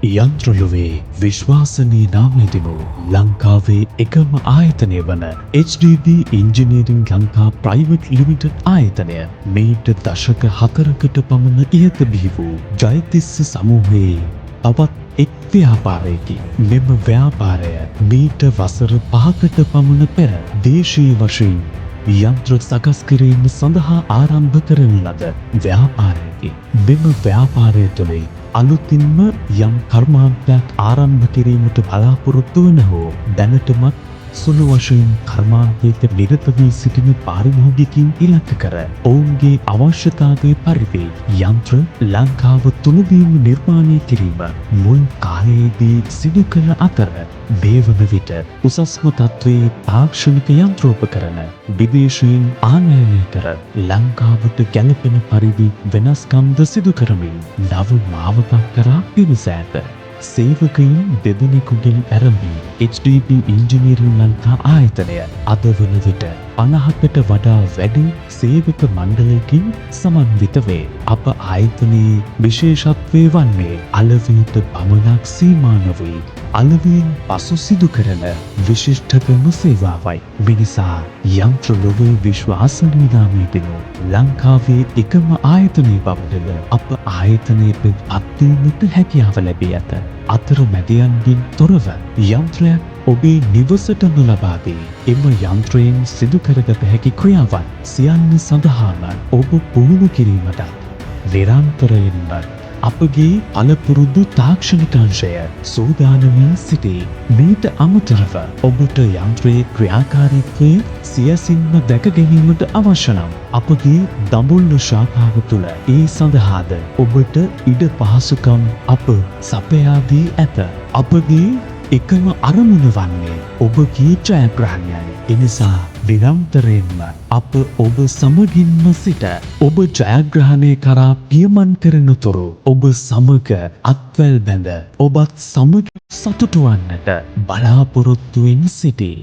යන්ත්‍රලොවේ විශ්වාසනීය නාමය තිබූ ලංකාවේ එකම ආයතනය වන HDB engineering Lanka private limited ආයතනය මීට දශක 4කට පමණ ඉහත බිහි වූ ජයතිස්ස සමූහයේ තවත් එක් ව්‍යාපාරයකි. මෙම ව්‍යාපාරය මීට වසර 5කට පමණ පෙර දේශීය වශයෙන් යන්ත්‍ර සකස් කිරීම සඳහා ආරම්භ කරන ලද ව්‍යාපාරයකි. මෙම ව්‍යාපාරය තුළ අලුතින්ම යම් කර්මාන්තයක් ආරම්භ කිරීමට බලාපොරොත්තු වන හෝ දැනටමත් සුළු වශයෙන් කර්මාන්තයක නිරත වී සිටින පාරිභෝගිකින් ඉලක්ක කර ඔවුන්ගේ අවශ්‍යතාවය පරිදි යන්ත්‍ර ලංකාව තුළදීම නිර්මාණය කිරීම මුල් කාලයේදී සිදු කළ අතර මේ වන විට උසස්ම තත්ත්වයේ තාක්ෂණික යන්ත්‍රෝපකරණ විදේශයෙන් ආනයනය කර ලංකාවට ගැලපෙන පරිදි වෙනස්කම්ද සිදු කරමින් නව මාවතක් කරා පිවිස ඇත. සේවකයින් දෙදෙනෙකුගෙන් ඇරඹී HDB ඉංජිනේරිං ලංකා ආයතනය අද වන විට 50කට වඩා වැඩි සේවක මණ්ඩලයකින් සමන්විත වේ. අප ආයතනයේ විශේෂත්වය වන්නේ අලෙවියට පමණක් සීමා නොවී අලෙවියෙන් පසු සිදු කරන විශිෂ්ටතම සේවාවයි. මිනිසා යන්ත්‍ර ලොවේ විශ්වාසනීය නාමය තිබූ ලංකාවේ එකම ආයතනය බවටද අප ආයතනයට පත්වීමට හැකියාව ලැබී ඇත. අතරමැදියන්ගෙන් තොරව යන්ත්‍රයක් ඔබේ නිවසටම ලබා දී එම යන්ත්‍රයෙන් සිදු කරගත හැකි ක්‍රියාවන් සියල්ල සඳහාම ඔබ පුහුණු කිරීමට නිරන්තරයෙන්ම අපගේ පළපුරුදු තාක්ෂණික අංශය සූදානමින් සිටී. මීට අමතරව ඔබට යන්ත්‍රයේ ක්‍රියාකාරීත්වය සියසින්ම දැක ගැනීමට අවශ්‍ය නම් අපගේ දඹුල්ල ශාඛාව තුළ ඒ සඳහාද ඔබට ඉඩ පහසුකම් අප සපයා දී ඇත. අපගේ එකම අරමුණ වන්නේ ඔබගේ ජයග්‍රහණයයි. එනිසා නිරන්තරයෙන්ම අප ඔබ සමගින්ම සිට ඔබ ජයග්‍රහණය කරා පියමන් කරනතුරු ඔබ සමග අත්වැල් බැඳ ඔබත් සමග සතුටු වන්නට බලාපොරොත්තුවෙන් සිටී.